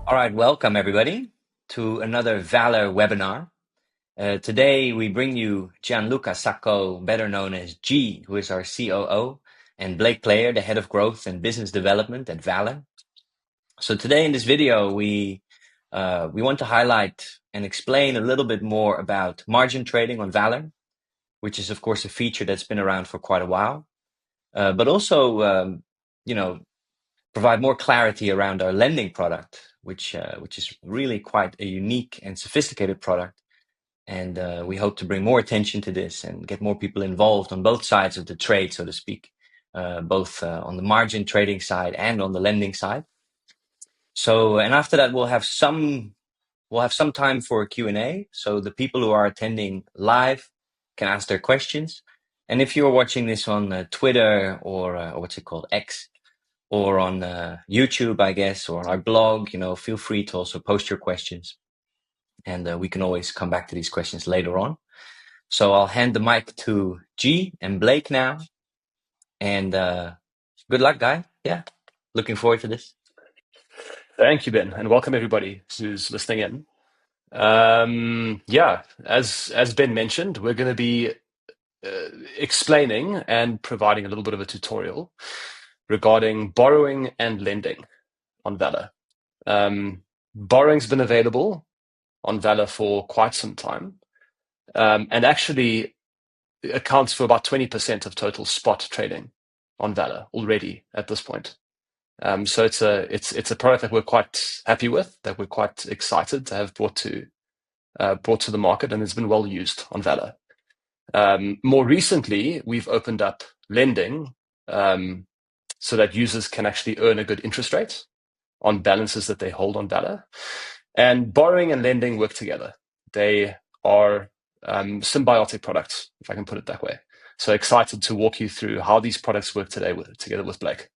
All right, welcome everybody to another VALR webinar. Today we bring you Gianluca Sacco, better known as G, who is our COO, and Blake Player, the head of growth and business development at VALR. So today in this video, we want to highlight and explain a little bit more about margin trading on VALR, which is of course a feature that's been around for quite a while, but also provide more clarity around our lending product, which is really quite a unique and sophisticated product. And we hope to bring more attention to this and get more people involved on both sides of the trade, so to speak, both on the margin trading side and on the lending side. So, and after that, we'll have some time for a Q&A. So the people who are attending live can ask their questions. And if you're watching this on Twitter or what's it called, X, or on YouTube, I guess, or our blog, feel free to also post your questions. And we can always come back to these questions later on. So I'll hand the mic to G and Blake now. And good luck, guy. Yeah, looking forward to this. Thank you, Ben, and welcome everybody who's listening in. As Ben mentioned, we're going to be explaining and providing a little bit of a tutorial regarding borrowing and lending on VALR. Borrowing's been available on VALR for quite some time, and actually accounts for about 20% of total spot trading on VALR already at this point. So it's a product that we're quite happy with, that we're quite excited to have brought to the market, and it's been well used on VALR. More recently, we've opened up lending so that users can actually earn a good interest rate on balances that they hold on VALR. And borrowing and lending work together. They are symbiotic products, if I can put it that way. So excited to walk you through how these products work together with Blake.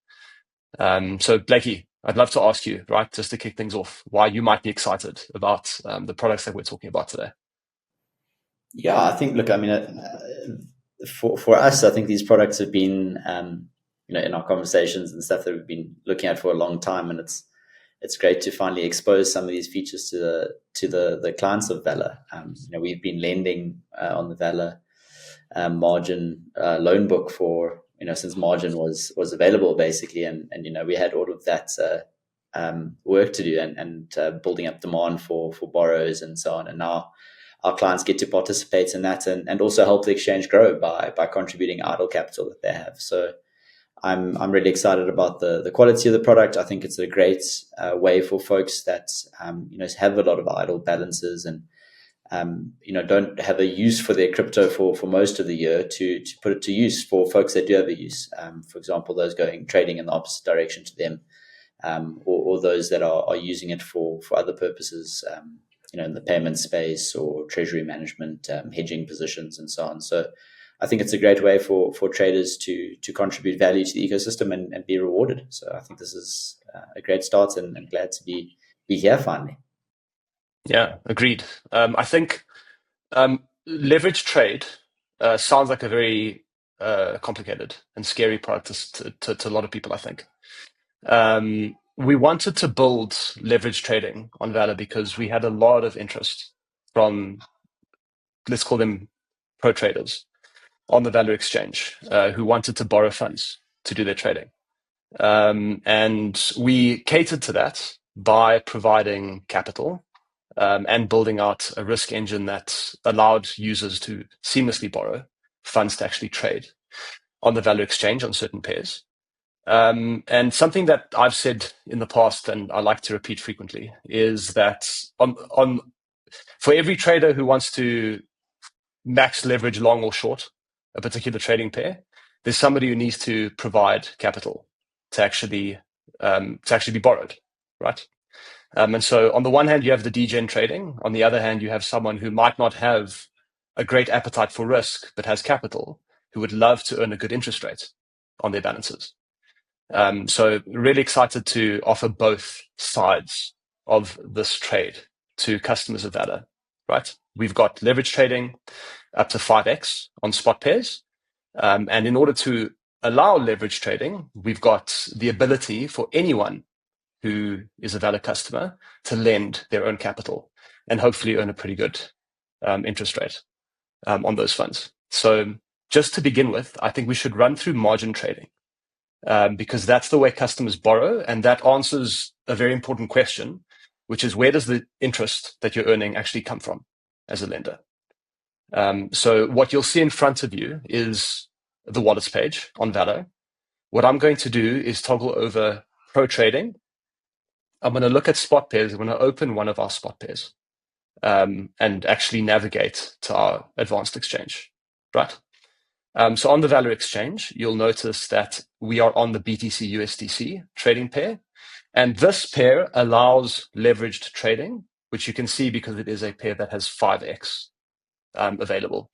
So Blakey, I'd love to ask you, right, just to kick things off, why you might be excited about the products that we're talking about today. Yeah, I think, look, I mean, for us, I think these products have been, in our conversations and stuff that we've been looking at for a long time, and it's great to finally expose some of these features to the clients of VALR. We've been lending on the VALR margin loan book for since margin was available basically, and we had all of that work to do and building up demand for borrowers and so on, and now our clients get to participate in that and also help the exchange grow by contributing idle capital that they have. So I'm really excited about the quality of the product. I think it's a great way for folks that have a lot of idle balances and don't have a use for their crypto for most of the year to put it to use for folks that do have a use. For example, those trading in the opposite direction to them, or those that are using it for other purposes, in the payment space or treasury management, hedging positions and so on. So I think it's a great way for traders to contribute value to the ecosystem and be rewarded. So I think this is a great start, and I'm glad to be here finally. Yeah, agreed. I think leverage trade sounds like a very complicated and scary product to a lot of people, I think. We wanted to build leverage trading on VALR because we had a lot of interest from, let's call them pro traders, on the VALR exchange who wanted to borrow funds to do their trading. And we catered to that by providing capital and building out a risk engine that allowed users to seamlessly borrow funds to actually trade on the VALR exchange on certain pairs. And something that I've said in the past, and I like to repeat frequently, is that for every trader who wants to max leverage long or short a particular trading pair, there's somebody who needs to provide capital to actually be borrowed, right? And so on the one hand, you have the degen trading. On the other hand, you have someone who might not have a great appetite for risk, but has capital, who would love to earn a good interest rate on their balances. So really excited to offer both sides of this trade to customers of VALR, right? We've got leverage trading up to 5x on spot pairs. And in order to allow leverage trading, we've got the ability for anyone who is a VALR customer to lend their own capital and hopefully earn a pretty good interest rate on those funds. So just to begin with, I think we should run through margin trading because that's the way customers borrow, and that answers a very important question, which is where does the interest that you're earning actually come from as a lender? So what you'll see in front of you is the wallets page on VALR. What I'm going to do is toggle over pro trading. I'm going to look at spot pairs. I'm going to open one of our spot pairs and actually navigate to our advanced exchange, right? So on the VALR exchange, you'll notice that we are on the BTC USDC trading pair. And this pair allows leveraged trading, which you can see because it is a pair that has 5x available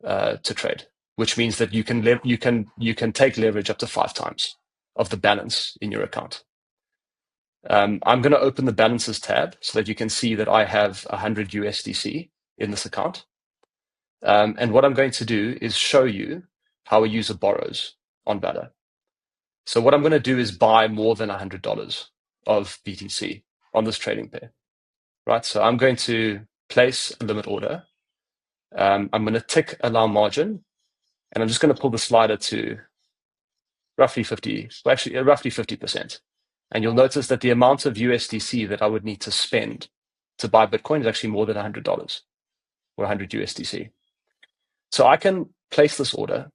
to trade, which means that you can take leverage up to 5 times of the balance in your account. I'm going to open the balances tab so that you can see that I have 100 USDC in this account. And what I'm going to do is show you how a user borrows on VALR. So what I'm going to do is buy more than $100 of BTC on this trading pair, right? So I'm going to place a limit order. I'm going to tick allow margin, and I'm just going to pull the slider to roughly 50%. And you'll notice that the amount of USDC that I would need to spend to buy Bitcoin is actually more than $100 or 100 USDC. So I can place this order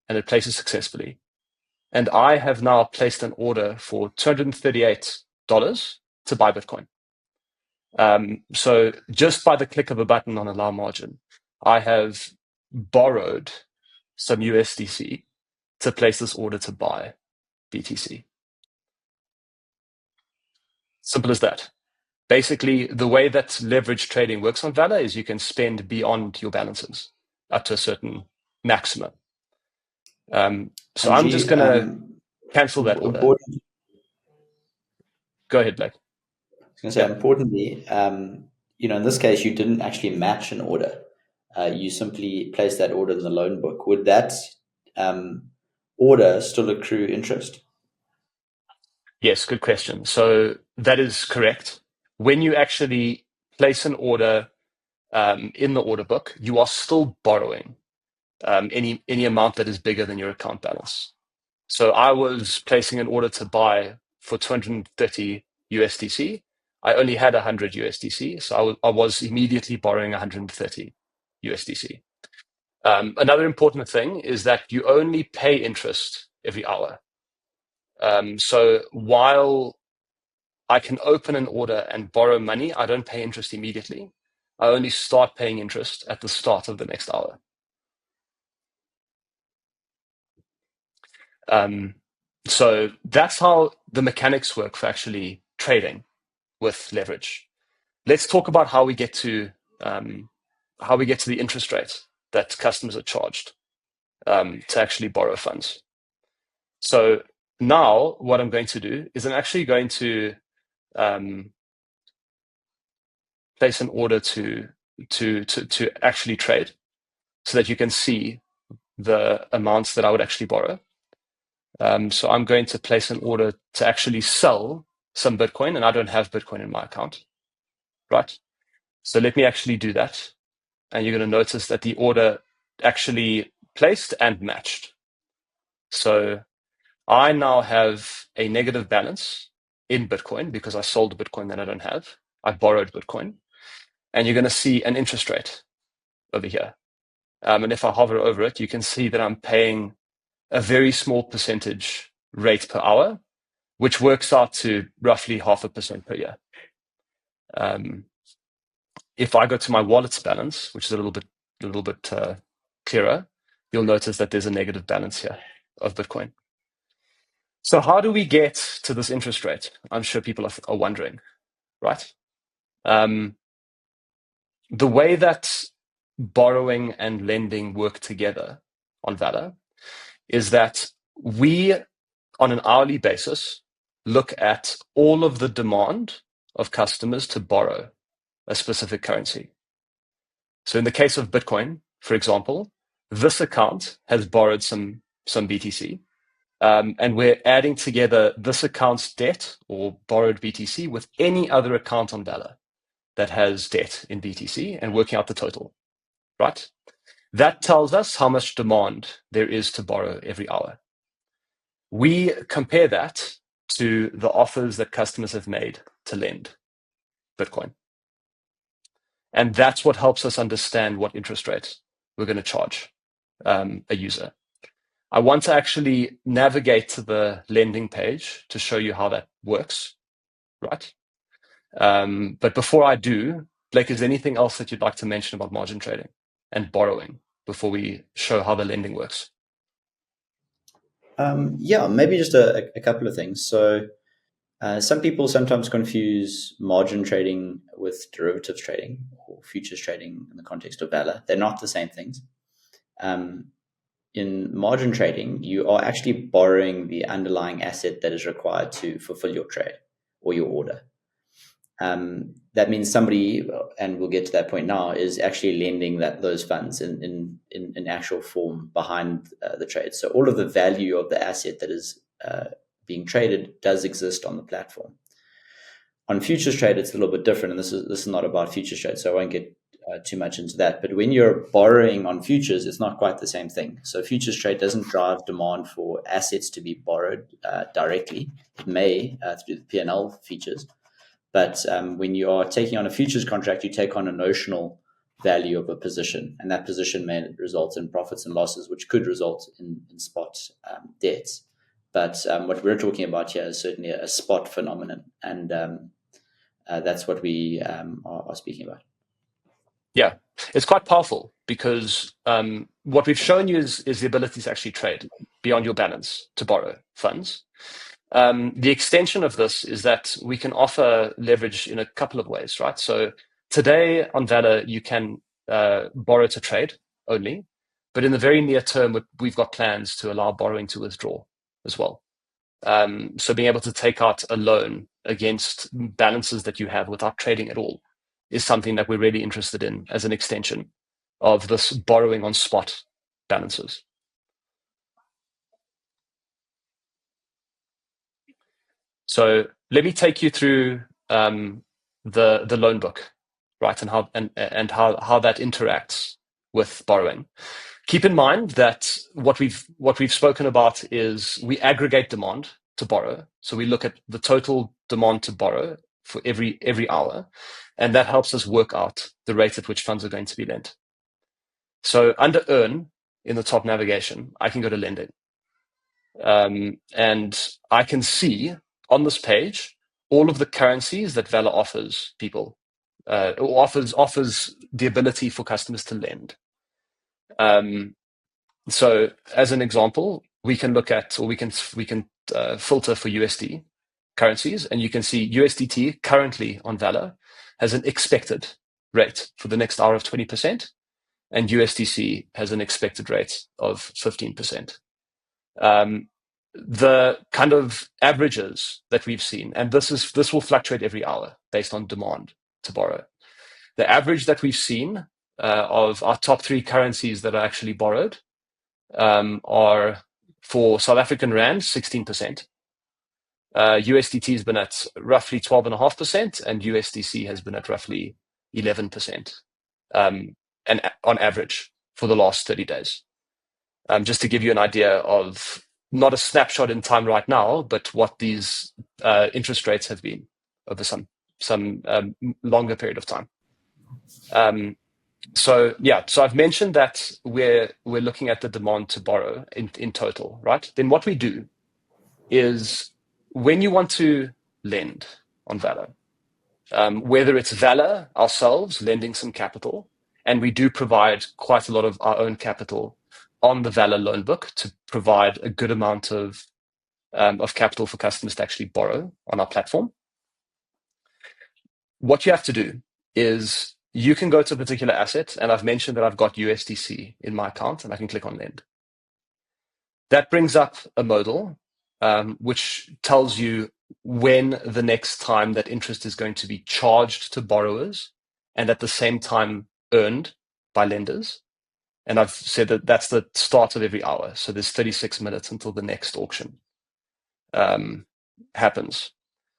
and it places successfully. And I have now placed an order for $238 to buy Bitcoin. So just by the click of a button on allow margin, I have borrowed some USDC to place this order to buy BTC. Simple as that. Basically, the way that leverage trading works on VALR is you can spend beyond your balances up to a certain maximum. So I'm just going to cancel that order. Go ahead, Blake. I was going to say, importantly, in this case, you didn't actually match an order. You simply placed that order in the loan book. Would that order still accrue interest? Yes, good question. So that is correct. When you actually place an order in the order book, you are still borrowing any amount that is bigger than your account balance. So I was placing an order to buy for 230 USDC. I only had 100 USDC, so I was immediately borrowing 130 USDC. Another important thing is that you only pay interest every hour. So while I can open an order and borrow money, I don't pay interest immediately. I only start paying interest at the start of the next hour. So that's how the mechanics work for actually trading with leverage. Let's talk about how we get to the interest rate that customers are charged to actually borrow funds. So now what I'm going to do is I'm actually going to place an order to actually trade so that you can see the amounts that I would actually borrow. So I'm going to place an order to actually sell some Bitcoin, and I don't have Bitcoin in my account, right? So let me actually do that. And you're going to notice that the order actually placed and matched. So I now have a negative balance in Bitcoin because I sold Bitcoin that I don't have. I borrowed Bitcoin. And you're going to see an interest rate over here. And if I hover over it, you can see that I'm paying a very small percentage rate per hour, which works out to roughly 0.5% per year. If I go to my wallet's balance, which is a little bit clearer, you'll notice that there's a negative balance here of Bitcoin. So how do we get to this interest rate? I'm sure people are wondering, right? The way that borrowing and lending work together on VALR is that we, on an hourly basis, look at all of the demand of customers to borrow a specific currency. So in the case of Bitcoin, for example, this account has borrowed some BTC. And we're adding together this account's debt or borrowed BTC with any other account on VALR that has debt in BTC and working out the total, right? That tells us how much demand there is to borrow every hour. We compare that to the offers that customers have made to lend Bitcoin. And that's what helps us understand what interest rate we're going to charge a user. I want to actually navigate to the lending page to show you how that works, right? But before I do, Blake, is there anything else that you'd like to mention about margin trading and borrowing before we show how the lending works? Yeah, maybe just a couple of things. So some people sometimes confuse margin trading with derivatives trading or futures trading in the context of VALR. They're not the same things. In margin trading, you are actually borrowing the underlying asset that is required to fulfill your trade or your order. That means somebody, and we'll get to that point now, is actually lending those funds in actual form behind the trade. So all of the value of the asset that is being traded does exist on the platform. On futures trade, it's a little bit different, and this is not about futures trade, so I won't get too much into that. But when you're borrowing on futures, it's not quite the same thing. So futures trade doesn't drive demand for assets to be borrowed directly. It may through the P&L features. But when you are taking on a futures contract, you take on a notional value of a position, and that position may result in profits and losses, which could result in spot debts. But what we're talking about here is certainly a spot phenomenon, and that's what we are speaking about. Yeah, it's quite powerful because what we've shown you is the ability to actually trade beyond your balance to borrow funds. The extension of this is that we can offer leverage in a couple of ways, right? So today on VALR, you can borrow to trade only, but in the very near term, we've got plans to allow borrowing to withdraw as well. So being able to take out a loan against balances that you have without trading at all is something that we're really interested in as an extension of this borrowing on spot balances. So let me take you through the loan book, right, and how that interacts with borrowing. Keep in mind that what we've spoken about is we aggregate demand to borrow. So we look at the total demand to borrow for every hour, and that helps us work out the rate at which funds are going to be lent. So under earn in the top navigation, I can go to lending, and I can see on this page all of the currencies that VALR offers people, or offers the ability for customers to lend. So as an example, we can look at, or we can filter for USD currencies, and you can see USDT currently on VALR has an expected rate for the next hour of 20%, and USDC has an expected rate of 15%. The kind of averages that we've seen, and this will fluctuate every hour based on demand to borrow. The average that we've seen of our top three currencies that are actually borrowed are for South African rand, 16%. USDT has been at roughly 12.5%, and USDC has been at roughly 11%, and on average for the last 30 days. Just to give you an idea of not a snapshot in time right now, but what these interest rates have been over some longer period of time. So I've mentioned that we're looking at the demand to borrow in total, right? Then what we do is when you want to lend on VALR, whether it's VALR ourselves lending some capital, and we do provide quite a lot of our own capital on the VALR loan book to provide a good amount of capital for customers to actually borrow on our platform. What you have to do is you can go to a particular asset, and I've mentioned that I've got USDC in my account, and I can click on lend. That brings up a modal which tells you when the next time that interest is going to be charged to borrowers and at the same time earned by lenders. And I've said that that's the start of every hour. So there's 36 minutes until the next auction happens.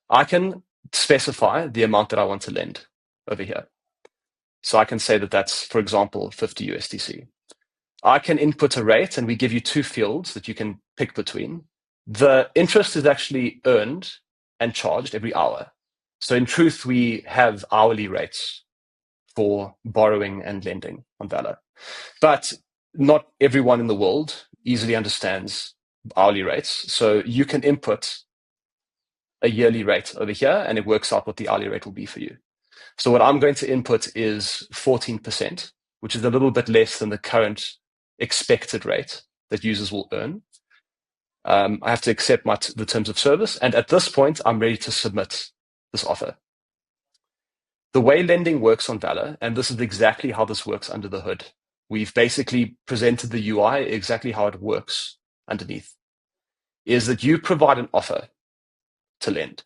I can specify the amount that I want to lend over here. So I can say that that's, for example, 50 USDC. I can input a rate, and we give you two fields that you can pick between. The interest is actually earned and charged every hour. So in truth, we have hourly rates for borrowing and lending on VALR. But not everyone in the world easily understands hourly rates. So you can input a yearly rate over here, and it works out what the hourly rate will be for you. So what I'm going to input is 14%, which is a little bit less than the current expected rate that users will earn. I have to accept the terms of service. And at this point, I'm ready to submit this offer. The way lending works on VALR, and this is exactly how this works under the hood. We've basically presented the UI exactly how it works underneath, is that you provide an offer to lend.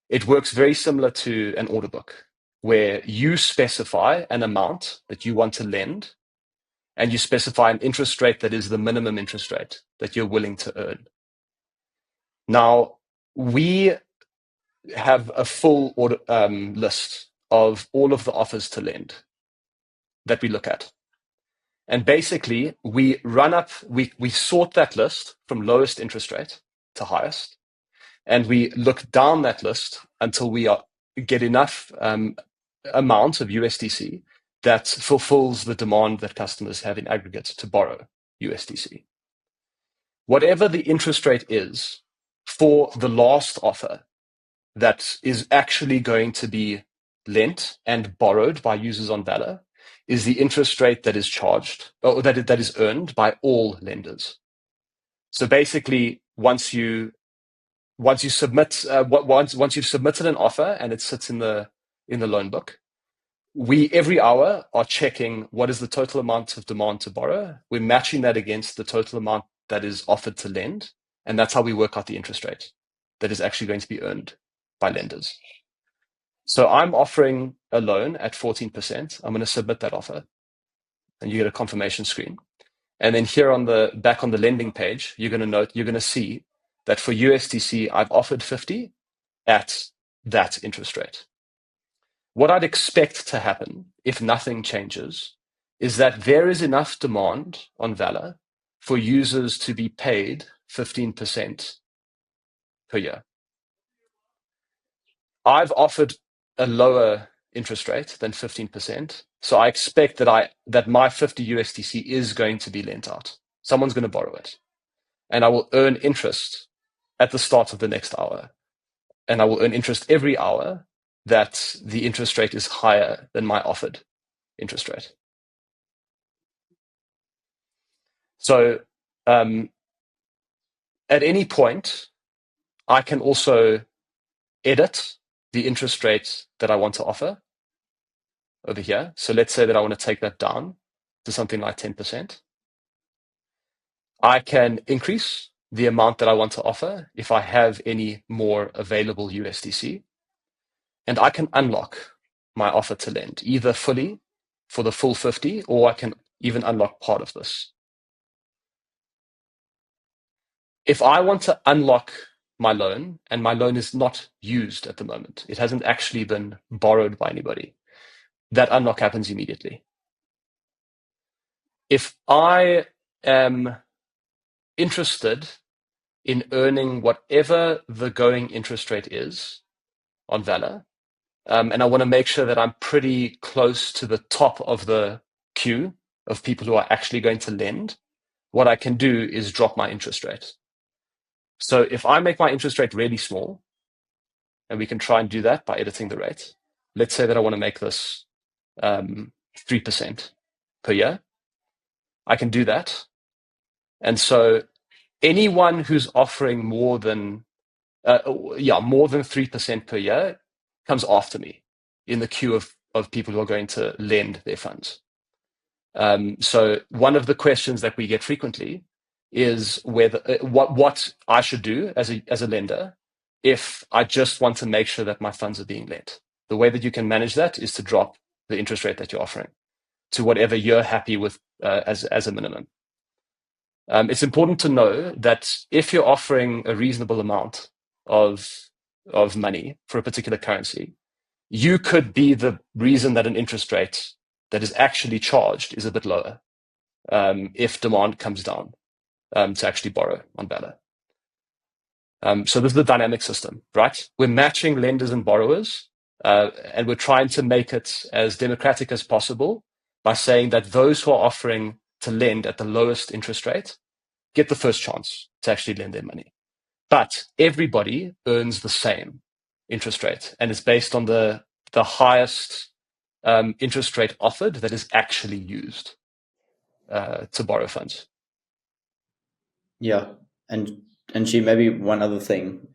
It works very similar to an order book, where you specify an amount that you want to lend, and you specify an interest rate that is the minimum interest rate that you're willing to earn. Now, we have a full order, list of all of the offers to lend that we look at. And basically, we sort that list from lowest interest rate to highest, and we look down that list until we get enough amount of USDC that fulfills the demand that customers have in aggregate to borrow USDC. Whatever the interest rate is for the last offer that is actually going to be lent and borrowed by users on VALR is the interest rate that is charged, or that is earned by all lenders. So basically, once you've submitted an offer and it sits in the loan book, we every hour are checking what is the total amount of demand to borrow. We're matching that against the total amount that is offered to lend, and that's how we work out the interest rate that is actually going to be earned by lenders. So I'm offering a loan at 14%. I'm going to submit that offer, and you get a confirmation screen. And then here on the back on the lending page, you're going to see that for USDC, I've offered 50 at that interest rate. What I'd expect to happen if nothing changes is that there is enough demand on VALR for users to be paid 15% per year. I've offered a lower interest rate than 15%, so I expect that my 50 USDC is going to be lent out. Someone's going to borrow it, and I will earn interest at the start of the next hour, and I will earn interest every hour that the interest rate is higher than my offered interest rate. So at any point, I can also edit the interest rate that I want to offer over here. So let's say that I want to take that down to something like 10%. I can increase the amount that I want to offer if I have any more available USDC. And I can unlock my offer to lend, either fully for the full 50, or I can even unlock part of this. If I want to unlock my loan, and my loan is not used at the moment, it hasn't actually been borrowed by anybody, that unlock happens immediately. If I am interested in earning whatever the going interest rate is on VALR, and I want to make sure that I'm pretty close to the top of the queue of people who are actually going to lend, what I can do is drop my interest rate. So if I make my interest rate really small, and we can try and do that by editing the rate, let's say that I want to make this 3% per year, I can do that. And so anyone who's offering more than 3% per year comes after me in the queue of people who are going to lend their funds. So one of the questions that we get frequently is whether what I should do as a lender if I just want to make sure that my funds are being lent. The way that you can manage that is to drop the interest rate that you're offering. to whatever you're happy with as a minimum. It's important to know that if you're offering a reasonable amount of money for a particular currency, you could be the reason that an interest rate that is actually charged is a bit lower if demand comes down to actually borrow on VALR. So this is the dynamic system, right? We're matching lenders and borrowers, and we're trying to make it as democratic as possible by saying that those who are offering to lend at the lowest interest rate get the first chance to actually lend their money. But everybody earns the same interest rate, and it's based on the highest interest rate offered that is actually used to borrow funds. Yeah, and G, maybe one other thing.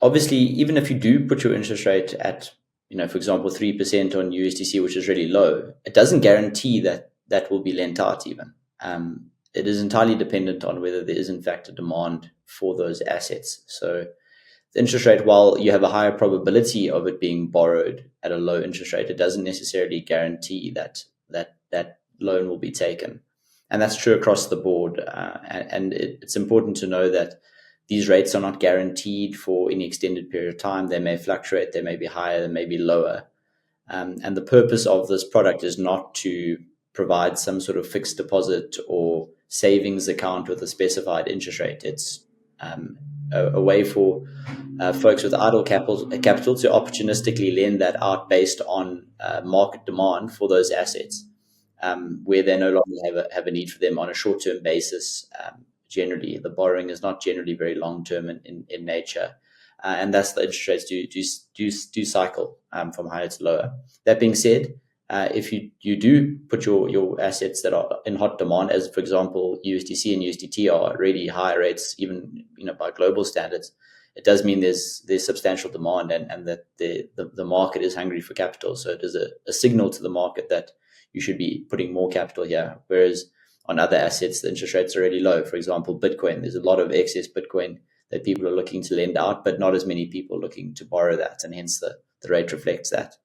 Obviously, even if you do put your interest rate at, for example, 3% on USDC, which is really low, it doesn't guarantee that that will be lent out even. It is entirely dependent on whether there is, in fact, a demand for those assets. So the interest rate, while you have a higher probability of it being borrowed at a low interest rate, it doesn't necessarily guarantee that loan will be taken. And that's true across the board. And it's important to know that these rates are not guaranteed for any extended period of time. They may fluctuate, they may be higher, they may be lower. And the purpose of this product is not to provide some sort of fixed deposit or savings account with a specified interest rate. It's a way for folks with idle capital to opportunistically lend that out based on market demand for those assets, where they no longer have a need for them on a short-term basis. Generally, the borrowing is not generally very long-term in nature, and thus the interest rates do cycle from higher to lower. That being said, if you do put your assets that are in hot demand, as for example USDC and USDT are really high rates, even by global standards, it does mean there's substantial demand and that the market is hungry for capital. So it is a signal to the market that you should be putting more capital here. Whereas on other assets, the interest rates are really low. For example, Bitcoin, there's a lot of excess Bitcoin that people are looking to lend out, but not as many people looking to borrow that, and hence the rate reflects that.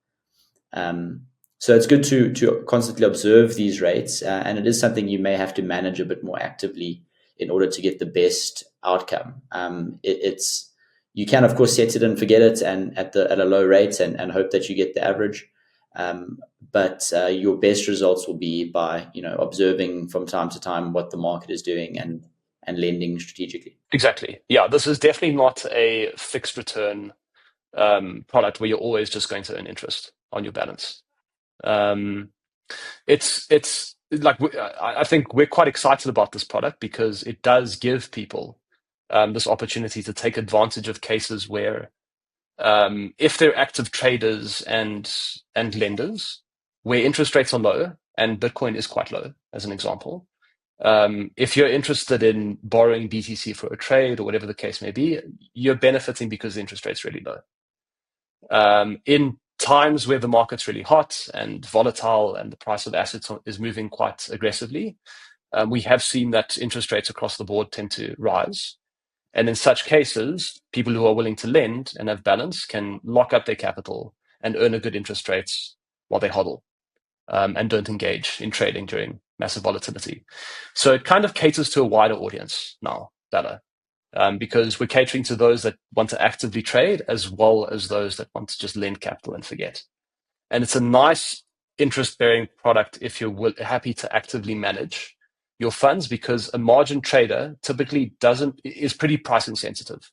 So it's good to constantly observe these rates, and it is something you may have to manage a bit more actively in order to get the best outcome. You can of course set it and forget it, and at a low rate, and hope that you get the average. But your best results will be by observing from time to time what the market is doing and lending strategically. Exactly. Yeah, this is definitely not a fixed return product where you're always just going to earn interest on your balance. It's like I think we're quite excited about this product because it does give people this opportunity to take advantage of cases where if they're active traders and lenders where interest rates are low, and Bitcoin is quite low as an example, if you're interested in borrowing BTC for a trade or whatever the case may be, you're benefiting because the interest rate's really low. In times where the market's really hot and volatile and the price of assets is moving quite aggressively, we have seen that interest rates across the board tend to rise. And in such cases, people who are willing to lend and have balance can lock up their capital and earn a good interest rates while they hodl and don't engage in trading during massive volatility. So it kind of caters to a wider audience now, VALR. Because we're catering to those that want to actively trade as well as those that want to just lend capital and forget. And it's a nice interest-bearing product if you're happy to actively manage your funds, because a margin trader typically is pretty price insensitive,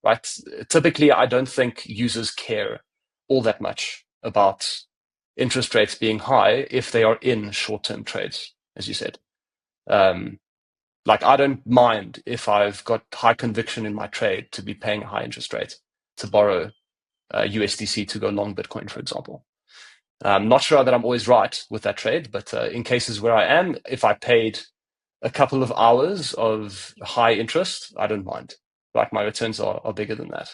right? Typically, I don't think users care all that much about interest rates being high if they are in short-term trades, as you said. Like, I don't mind if I've got high conviction in my trade to be paying a high interest rate to borrow USDC to go long Bitcoin, for example. I'm not sure that I'm always right with that trade, but in cases where I am, if I paid a couple of hours of high interest, I don't mind. Like, my returns are bigger than that.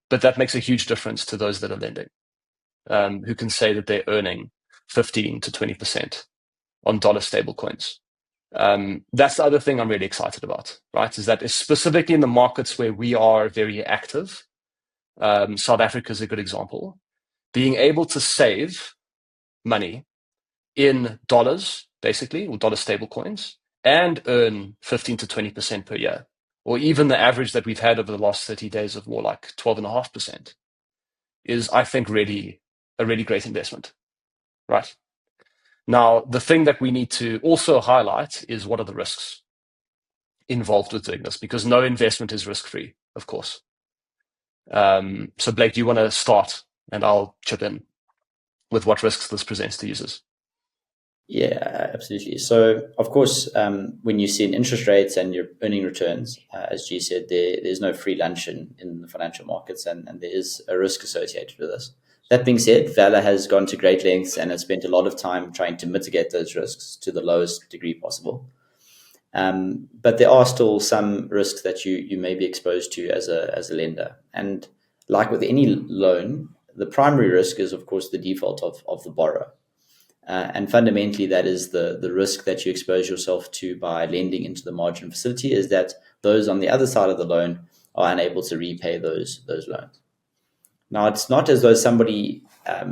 But that makes a huge difference to those that are lending, who can say that they're earning 15 to 20% on dollar stable coins. That's the other thing I'm really excited about, right? Is that specifically in the markets where we are very active, South Africa is a good example, being able to save money in dollars, basically, or dollar stable coins, and earn 15 to 20% per year, or even the average that we've had over the last 30 days of more like 12.5%, is, I think, really a really great investment, right? Now, the thing that we need to also highlight is what are the risks involved with doing this, because no investment is risk-free, of course. So Blake, do you want to start, and I'll chip in with what risks this presents to users? Yeah, absolutely. So, of course, when you see an interest rates and you're earning returns, as G said, there's no free lunch in the financial markets, and there is a risk associated with this. That being said, VALR has gone to great lengths and has spent a lot of time trying to mitigate those risks to the lowest degree possible. But there are still some risks that you may be exposed to as a lender. And like with any loan, the primary risk is, of course, the default of the borrower. And fundamentally, that is the risk that you expose yourself to by lending into the margin facility, is that those on the other side of the loan are unable to repay those loans. Now, it's not as though somebody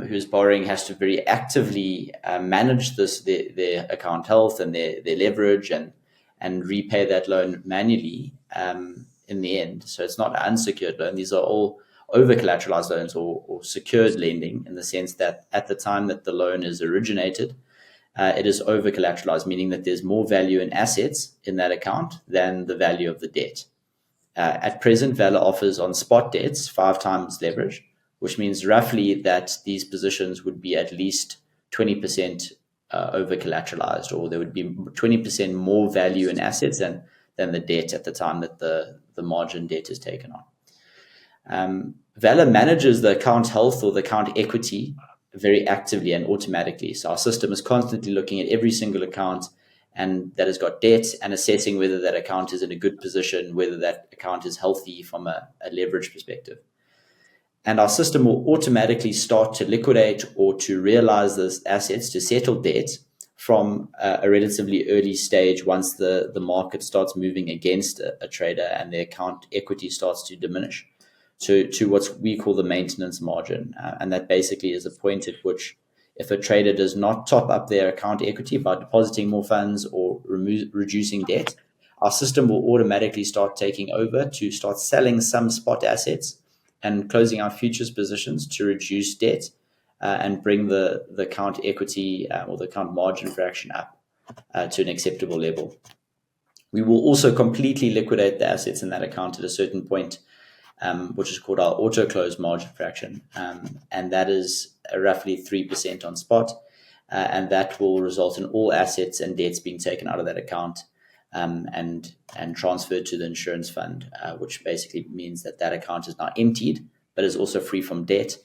who's borrowing has to very actively manage their account health and their leverage and repay that loan manually in the end. So it's not an unsecured loan. These are all over collateralized loans or secured lending, in the sense that at the time that the loan is originated, it is over collateralized, meaning that there's more value in assets in that account than the value of the debt. At present, VALR offers on spot debts 5 times leverage, which means roughly that these positions would be at least 20% over collateralized, or there would be 20% more value in assets than the debt at the time that the margin debt is taken on. VALR manages the account health or the account equity very actively and automatically. So our system is constantly looking at every single account and that has got debt and assessing whether that account is in a good position, whether that account is healthy from a leverage perspective. And our system will automatically start to liquidate or to realize those assets, to settle debt from a relatively early stage, once the market starts moving against a trader and the account equity starts to diminish, to what we call the maintenance margin. And that basically is a point at which, if a trader does not top up their account equity by depositing more funds or reducing debt, our system will automatically start taking over to start selling some spot assets and closing out futures positions to reduce debt and bring the account equity or the account margin fraction up to an acceptable level. We will also completely liquidate the assets in that account at a certain point, which is called our auto close margin fraction. And that is roughly 3% on spot. And that will result in all assets and debts being taken out of that account and transferred to the insurance fund, which basically means that account is now emptied, but is also free from debt.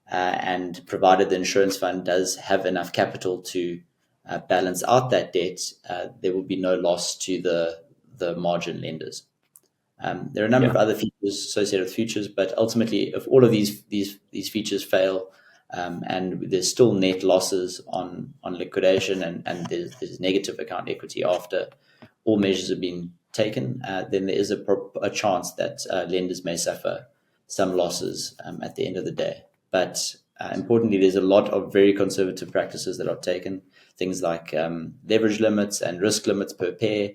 And provided the insurance fund does have enough capital to balance out that debt, there will be no loss to the margin lenders. There are a number of other features associated with futures, but ultimately, if all of these features fail, and there's still net losses on liquidation, and there's negative account equity after all measures have been taken, then there is a chance that lenders may suffer some losses at the end of the day. But importantly, there's a lot of very conservative practices that are taken, things like leverage limits and risk limits per pair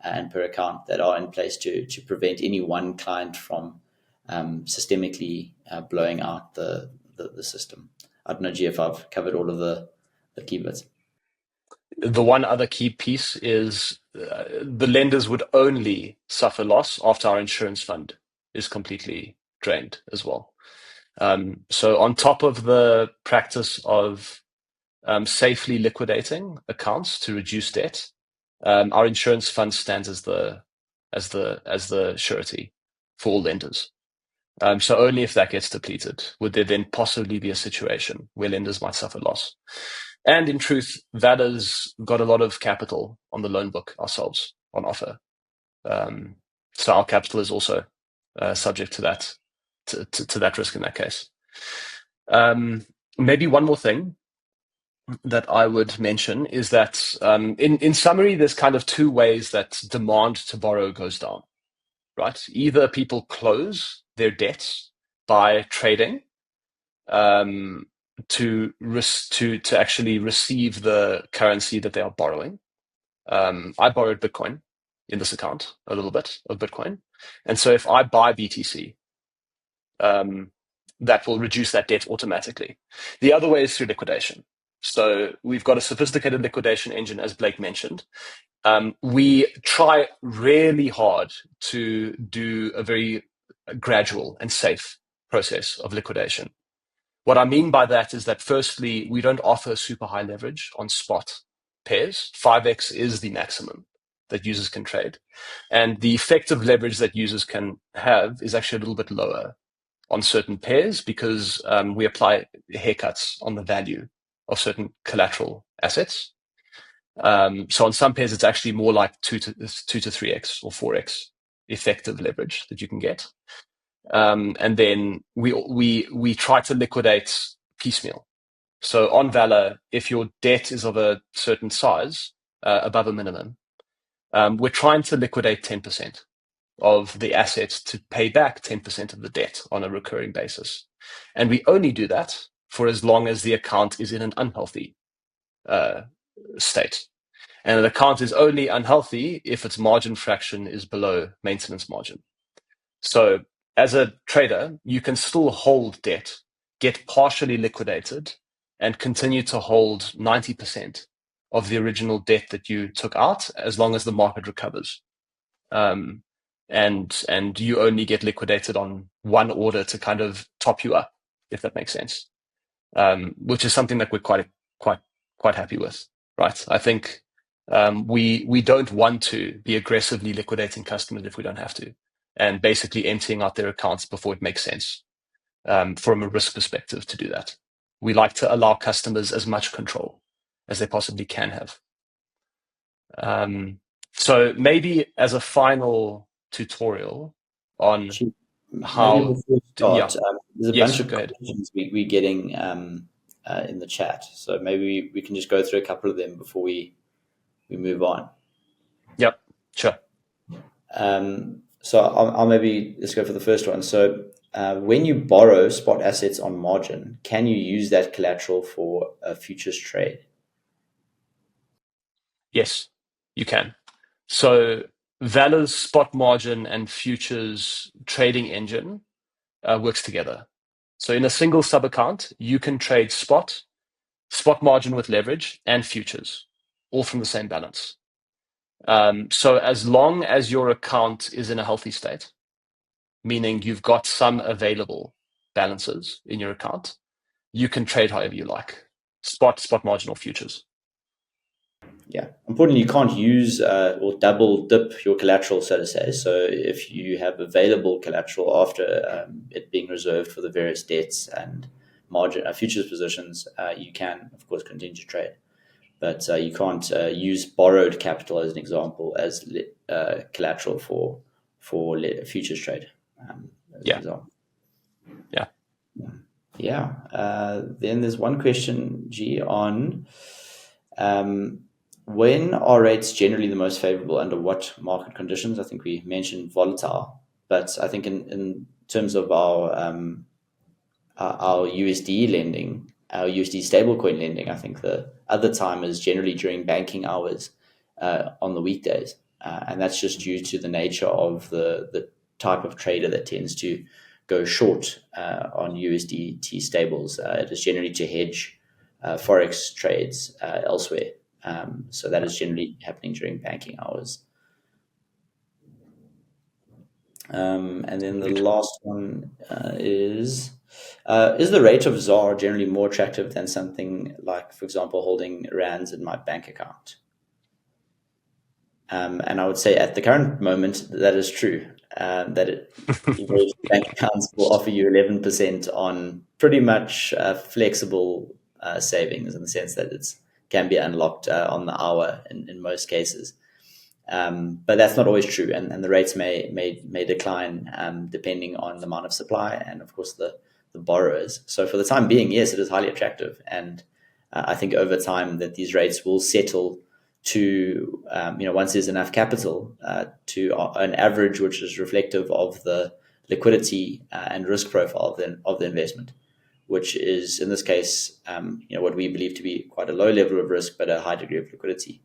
and per account that are in place to prevent any one client from systemically blowing out the system. I don't know, G, if I've covered all of the key bits. The one other key piece is the lenders would only suffer loss after our insurance fund is completely drained as well. So on top of the practice of safely liquidating accounts to reduce debt, our insurance fund stands as the surety for all lenders. So only if that gets depleted would there then possibly be a situation where lenders might suffer loss. And in truth, that has got a lot of capital on the loan book ourselves on offer. So our capital is also subject to that to that risk in that case. Maybe one more thing that I would mention is that in summary, there's kind of 2 ways that demand to borrow goes down, right? Either people close their debts by trading to actually receive the currency that they are borrowing. I borrowed Bitcoin in this account, a little bit of Bitcoin, and so if I buy BTC, that will reduce that debt automatically. The other way is through liquidation. So we've got a sophisticated liquidation engine, as Blake mentioned. We try really hard to do a very gradual and safe process of liquidation. What I mean by that is that firstly, we don't offer super high leverage on spot pairs. 5x is the maximum that users can trade. And the effective leverage that users can have is actually a little bit lower on certain pairs because we apply haircuts on the value of certain collateral assets. So on some pairs, it's actually more like 2 to 3x or 4x effective leverage that you can get. And then we try to liquidate piecemeal. So on VALR, if your debt is of a certain size, above a minimum, we're trying to liquidate 10% of the assets to pay back 10% of the debt on a recurring basis. And we only do that for as long as the account is in an unhealthy state. And an account is only unhealthy if its margin fraction is below maintenance margin. So as a trader, you can still hold debt, get partially liquidated, and continue to hold 90% of the original debt that you took out as long as the market recovers. And you only get liquidated on one order to kind of top you up, if that makes sense. Which is something that we're quite happy with, right? I think we don't want to be aggressively liquidating customers if we don't have to, and basically emptying out their accounts before it makes sense from a risk perspective to do that. We like to allow customers as much control as they possibly can have. So maybe as a final tutorial on how... Maybe before we start, there's a Yes, bunch of go ahead. questions we're getting in the chat. So maybe we can just go through a couple of them before we move on. Yep, sure. So I'll maybe let's go for the first one. So when you borrow spot assets on margin, can you use that collateral for a futures trade? Yes, you can. So VALR's spot margin and futures trading engine works together. So in a single sub account, you can trade spot margin with leverage, and futures, all from the same balance. So as long as your account is in a healthy state, meaning you've got some available balances in your account, you can trade however you like, spot margin, or futures. Yeah, importantly, you can't use or double dip your collateral, so to say. So if you have available collateral after it being reserved for the various debts and margin futures positions, you can, of course, continue to trade. But you can't use borrowed capital as an example as collateral for futures trade. Yeah. Then there's one question, G, on when are rates generally the most favorable, under what market conditions? I think we mentioned volatile, but I think in terms of our USD lending, our USD stablecoin lending, I think the other time is generally during banking hours on the weekdays. And that's just due to the nature of the type of trader that tends to go short on USDT stables. It is generally to hedge Forex trades elsewhere. So that is generally happening during banking hours. And then the last one is the rate of ZAR generally more attractive than something like, for example, holding rands in my bank account? And I would say at the current moment, that is true. Bank accounts will offer you 11% on pretty much flexible savings, in the sense that it can be unlocked on the hour in most cases. But that's not always true, and the rates may decline depending on the amount of supply and, of course, the borrowers. So for the time being, yes, it is highly attractive, and I think over time that these rates will settle to once there's enough capital to an average which is reflective of the liquidity and risk profile of the investment. which is in this case, what we believe to be quite a low level of risk, but a high degree of liquidity.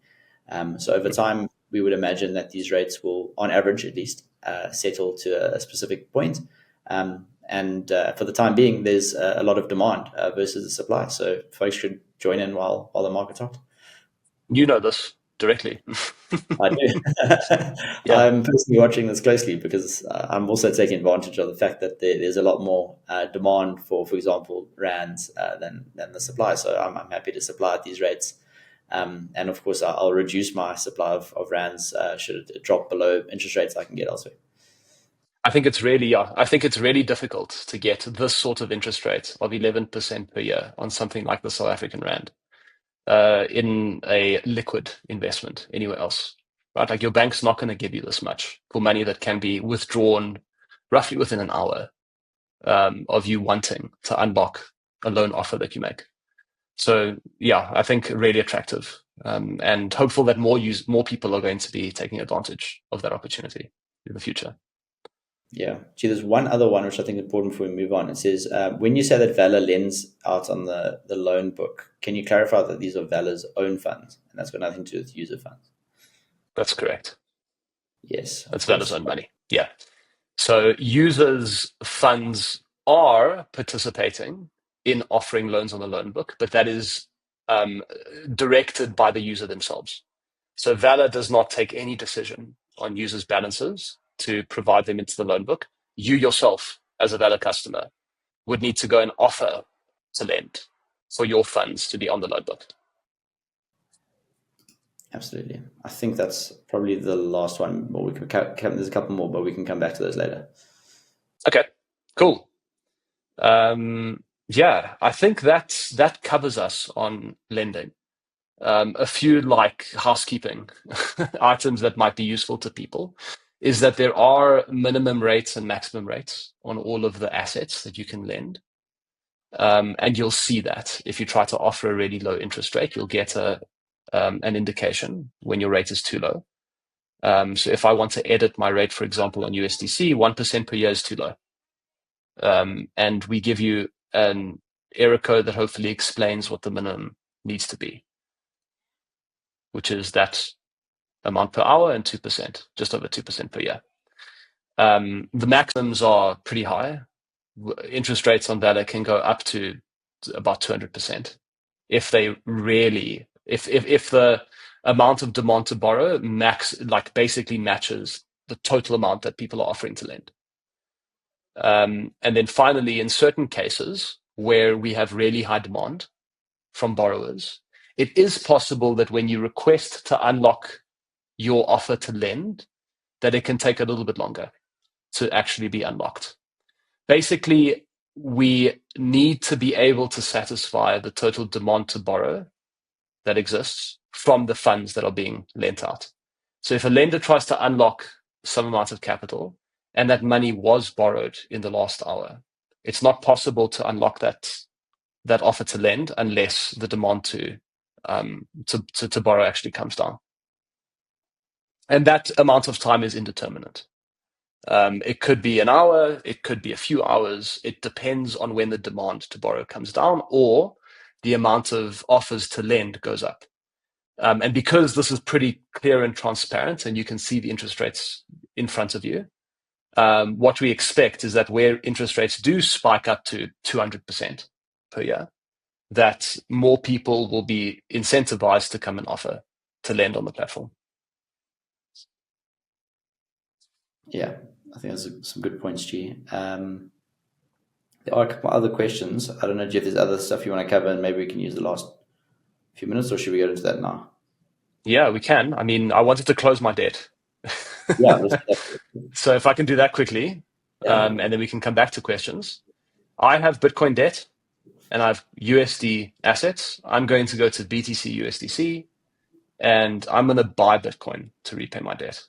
So over time, we would imagine that these rates will, on average at least, settle to a specific point. And for the time being, there's a lot of demand versus the supply. So folks should join in while the market's hot. You know this directly. I do. Yeah. I'm personally watching this closely because I'm also taking advantage of the fact that there's a lot more demand for example, rands than the supply. So I'm happy to supply at these rates. And of course, I'll reduce my supply of rands should it drop below interest rates I can get elsewhere. I think it's really difficult to get this sort of interest rate of 11% per year on something like the South African rand in a liquid investment anywhere else, right? Like your bank's not going to give you this much for money that can be withdrawn roughly within an hour of you wanting to unlock a loan offer that you make. So yeah, I think really attractive, and hopeful that more people are going to be taking advantage of that opportunity in the future. Yeah. Gee, there's one other one which I think is important before we move on. It says, when you say that VALR lends out on the loan book, can you clarify that these are VALR's own funds? And that's got nothing to do with user funds. That's correct. Yes. That's VALR's own money. Yeah. So users' funds are participating in offering loans on the loan book, but that is directed by the user themselves. So VALR does not take any decision on users' balances to provide them into the loan book. You yourself, as a VALR customer, would need to go and offer to lend for your funds to be on the loan book. Absolutely. I think that's probably the last one. Well, we can there's a couple more, but we can come back to those later. Okay, cool. Yeah, I think that covers us on lending. A few like housekeeping items that might be useful to people is that there are minimum rates and maximum rates on all of the assets that you can lend. And you'll see that if you try to offer a really low interest rate, you'll get an indication when your rate is too low. So if I want to edit my rate, for example, on USDC, 1% per year is too low. And we give you an error code that hopefully explains what the minimum needs to be, which is that amount per hour and 2%, just over 2% per year. The maximums are pretty high. Interest rates on that can go up to about 200% if they really, if the amount of demand to borrow basically matches the total amount that people are offering to lend. And then finally, in certain cases where we have really high demand from borrowers, it is possible that when you request to unlock your offer to lend, that it can take a little bit longer to actually be unlocked. Basically, we need to be able to satisfy the total demand to borrow that exists from the funds that are being lent out. So if a lender tries to unlock some amount of capital and that money was borrowed in the last hour, it's not possible to unlock that offer to lend unless the demand to borrow actually comes down. And that amount of time is indeterminate. It could be an hour, it could be a few hours. It depends on when the demand to borrow comes down or the amount of offers to lend goes up. And because this is pretty clear and transparent and you can see the interest rates in front of you, what we expect is that where interest rates do spike up to 200% per year, that more people will be incentivized to come and offer to lend on the platform. Yeah, I think that's some good points, G. There are a couple other questions. I don't know, G, if there's other stuff you want to cover, and maybe we can use the last few minutes, or should we go into that now? Yeah, we can. I mean, I wanted to close my debt. Yeah. So if I can do that quickly, and then we can come back to questions. I have Bitcoin debt and I have USD assets. I'm going to go to BTC USDC and I'm going to buy Bitcoin to repay my debt.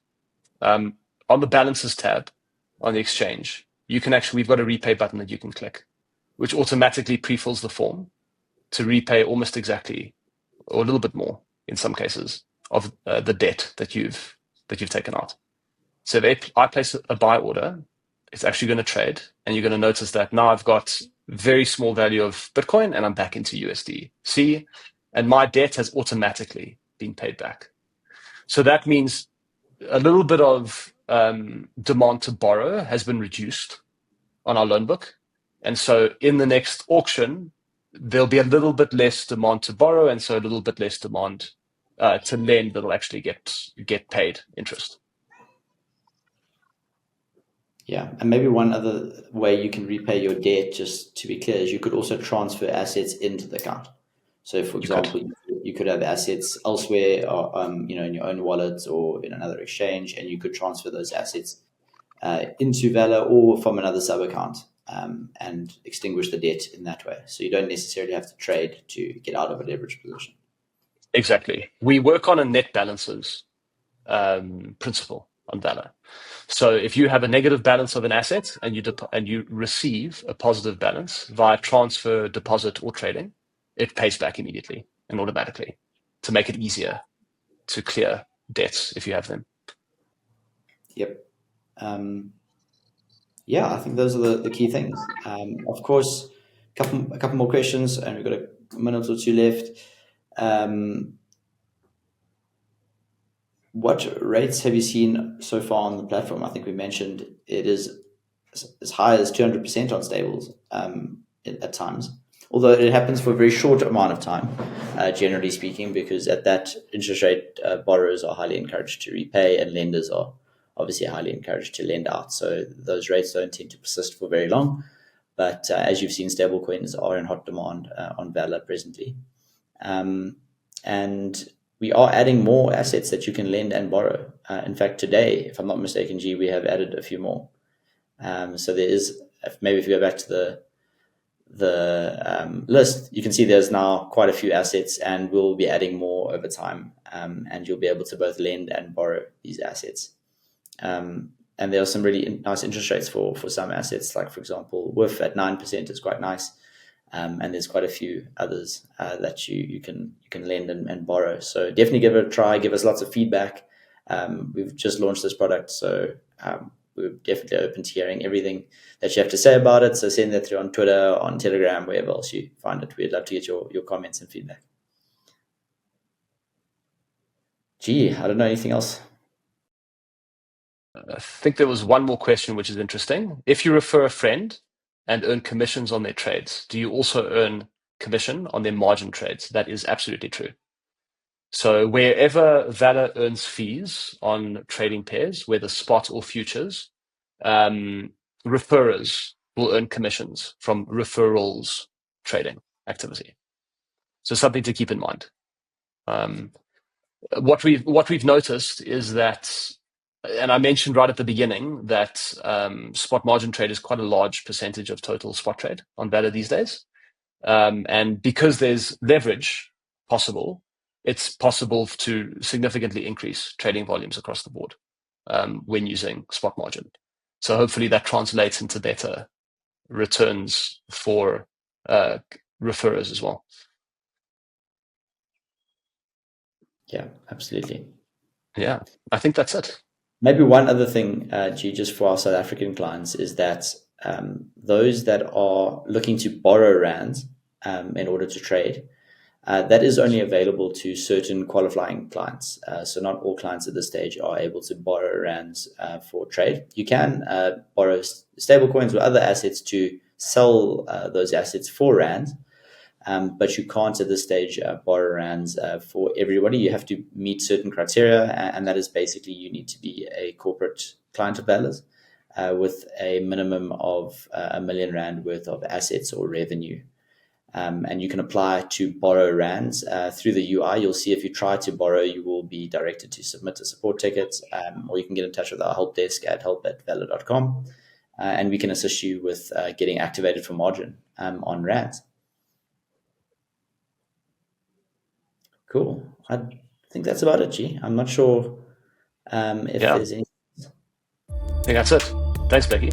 On the balances tab on the exchange, we've got a repay button that you can click, which automatically pre-fills the form to repay almost exactly, or a little bit more in some cases, of the debt that you've taken out. So if I place a buy order, it's actually going to trade, and you're going to notice that now I've got very small value of Bitcoin, and I'm back into USDC, and my debt has automatically been paid back. So that means a little bit of demand to borrow has been reduced on our loan book. And so in the next auction, there'll be a little bit less demand to borrow, and so a little bit less demand to lend that'll actually get paid interest. Yeah, and maybe one other way you can repay your debt, just to be clear, is you could also transfer assets into the account. So, for You could. example, you could have assets elsewhere, or, in your own wallet or in another exchange, and you could transfer those assets into VALR or from another sub account, and extinguish the debt in that way. So you don't necessarily have to trade to get out of a leverage position. Exactly. We work on a net balances principle on VALR. So if you have a negative balance of an asset and you receive a positive balance via transfer, deposit, or trading, it pays back immediately and automatically to make it easier to clear debts if you have them. Yep. Yeah, I think those are the key things. Of course, a couple more questions, and we've got a minute or two left. What rates have you seen so far on the platform? I think we mentioned it is as high as 200% on stables at times, although it happens for a very short amount of time, generally speaking, because at that interest rate, borrowers are highly encouraged to repay and lenders are obviously highly encouraged to lend out. So those rates don't tend to persist for very long. But as you've seen, stablecoins are in hot demand on VALR presently. And we are adding more assets that you can lend and borrow. In fact, today, if I'm not mistaken, G, we have added a few more. So there is, maybe if you go back to the list, you can see there's now quite a few assets, and we'll be adding more over time. And you'll be able to both lend and borrow these assets. And there are some really nice interest rates for some assets, like, for example, WIF at 9% is quite nice. And there's quite a few others that you can lend and borrow. So definitely give it a try. Give us lots of feedback. We've just launched this product, so we're definitely open to hearing everything that you have to say about it. So send that through on Twitter, on Telegram, wherever else you find it. We'd love to get your comments and feedback. Gee, I don't know anything else. I think there was one more question, which is interesting. If you refer a friend and earn commissions on their trades, do you also earn commission on their margin trades? That is absolutely true. So wherever VALR earns fees on trading pairs, whether spot or futures, referrers will earn commissions from referrals trading activity. So something to keep in mind. What we've noticed is that, and I mentioned right at the beginning that spot margin trade is quite a large percentage of total spot trade on VALR these days. And because there's leverage possible, it's possible to significantly increase trading volumes across the board when using spot margin. So hopefully that translates into better returns for referrers as well. Yeah, absolutely. Yeah, I think that's it. Maybe one other thing, G, just for our South African clients, is that those that are looking to borrow rands in order to trade, that is only available to certain qualifying clients. So not all clients at this stage are able to borrow rands for trade. You can borrow stablecoins or other assets to sell those assets for rands, but you can't at this stage borrow rands for everybody. You have to meet certain criteria, and that is basically you need to be a corporate client of VALR's with a minimum of R1 million worth of assets or revenue. And you can apply to borrow rands through the UI. You'll see if you try to borrow, you will be directed to submit a support ticket, or you can get in touch with our help desk at help@valr.com, and we can assist you with getting activated for margin on rands. Cool. I think that's about it, G. I'm not sure if there's any. I think that's it. Thanks, Becky.